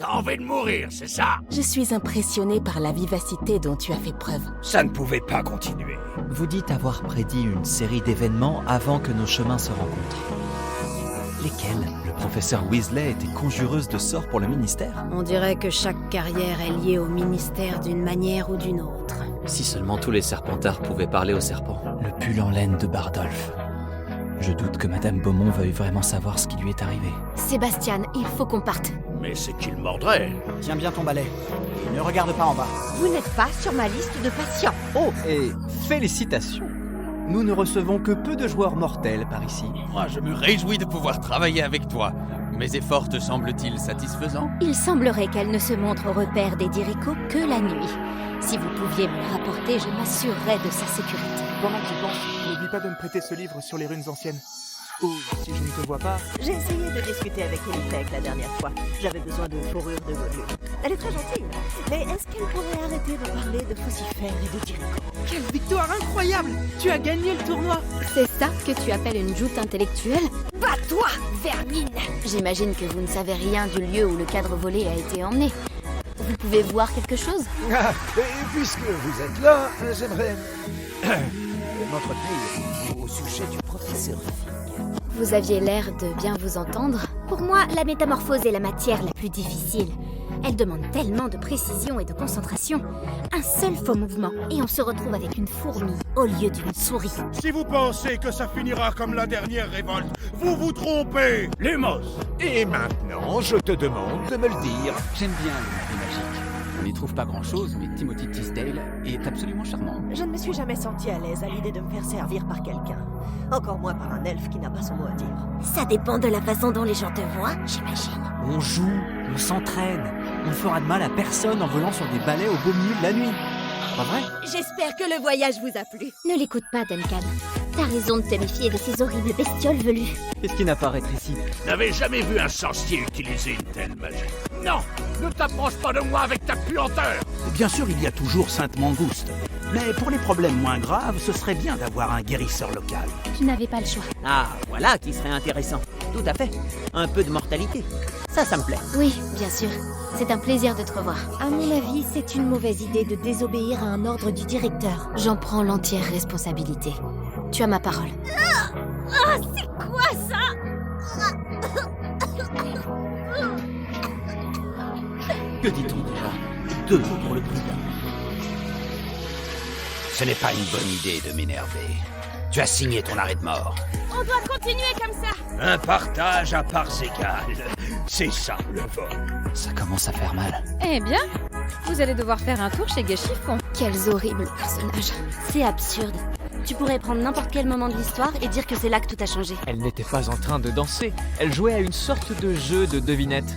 T'as envie de mourir, c'est ça? Je suis impressionnée par la vivacité dont tu as fait preuve. Ça ne pouvait pas continuer. Vous dites avoir prédit une série d'événements avant que nos chemins se rencontrent. Lesquels? Le professeur Weasley était conjureuse de sorts pour le ministère? On dirait que chaque carrière est liée au ministère d'une manière ou d'une autre. Si seulement tous les serpentards pouvaient parler aux serpents. Le pull en laine de Bardolph. Je doute que Madame Beaumont veuille vraiment savoir ce qui lui est arrivé. Sébastien, il faut qu'on parte. Mais c'est qu'il mordrait. Tiens bien ton balai. Et ne regarde pas en bas. Vous n'êtes pas sur ma liste de patients. Oh, et félicitations. Nous ne recevons que peu de joueurs mortels par ici. Moi, je me réjouis de pouvoir travailler avec toi. Mes efforts te semblent-ils satisfaisants? Il semblerait qu'elle ne se montre au repère des Dirico que la nuit. Si vous pouviez me le rapporter, je m'assurerais de sa sécurité. Pendant que j'y pense, n'oublie pas de me prêter ce livre sur les runes anciennes. Ou, si je ne te vois pas... J'ai essayé de discuter avec Elitech la dernière fois. J'avais besoin de fourrure de Godu. Elle est très gentille, mais est-ce qu'elle pourrait arrêter de parler de Faucifères et de Dirico? Quelle victoire incroyable! Tu as gagné le tournoi! C'est ça que tu appelles une joute intellectuelle? Bats-toi, vermine! J'imagine que vous ne savez rien du lieu où le cadre volé a été emmené. Vous pouvez voir quelque chose? Ah, et puisque vous êtes là, j'aimerais m'entretenir au sujet du professeur Fig. Vous aviez l'air de bien vous entendre. Pour moi, la métamorphose est la matière la plus difficile. Elle demande tellement de précision et de concentration. Un seul faux mouvement, et on se retrouve avec une fourmi au lieu d'une souris. Si vous pensez que ça finira comme la dernière révolte, vous vous trompez, Lemos. Et maintenant, je te demande de me le dire. J'aime bien le magie magique. On n'y trouve pas grand-chose, mais Timothy Tisdale est absolument charmant. Je ne me suis jamais sentie à l'aise à l'idée de me faire servir par quelqu'un. Encore moins par un elfe qui n'a pas son mot à dire. Ça dépend de la façon dont les gens te voient, j'imagine. On joue, on s'entraîne. On ne fera de mal à personne en volant sur des balais au beau milieu de la nuit. Pas vrai? J'espère que le voyage vous a plu. Ne l'écoute pas, Duncan. T'as raison de te méfier de ces horribles bestioles velues. Qu'est-ce qui n'apparaît ici? N'avais jamais vu un sorcier utiliser une telle magie. Non, ne t'approche pas de moi avec ta puanteur. Bien sûr, il y a toujours Sainte Mangouste. Mais pour les problèmes moins graves, ce serait bien d'avoir un guérisseur local. Tu n'avais pas le choix. Ah, voilà qui serait intéressant. Tout à fait. Un peu de mortalité. Ça me plaît. Oui, bien sûr. C'est un plaisir de te revoir. À mon avis, c'est une mauvaise idée de désobéir à un ordre du directeur. J'en prends l'entière responsabilité. Tu as ma parole. C'est quoi ça? Que dit-on déjà? 2 pour le prix d'un. Ce n'est pas une bonne idée de m'énerver. Tu as signé ton arrêt de mort. On doit continuer comme ça! Un partage à parts égales. C'est ça, le vol. Ça commence à faire mal. Eh bien, vous allez devoir faire un tour chez Guéchiffon. Quels horribles personnages. C'est absurde. Tu pourrais prendre n'importe quel moment de l'histoire et dire que c'est là que tout a changé. Elle n'était pas en train de danser. Elle jouait à une sorte de jeu de devinette.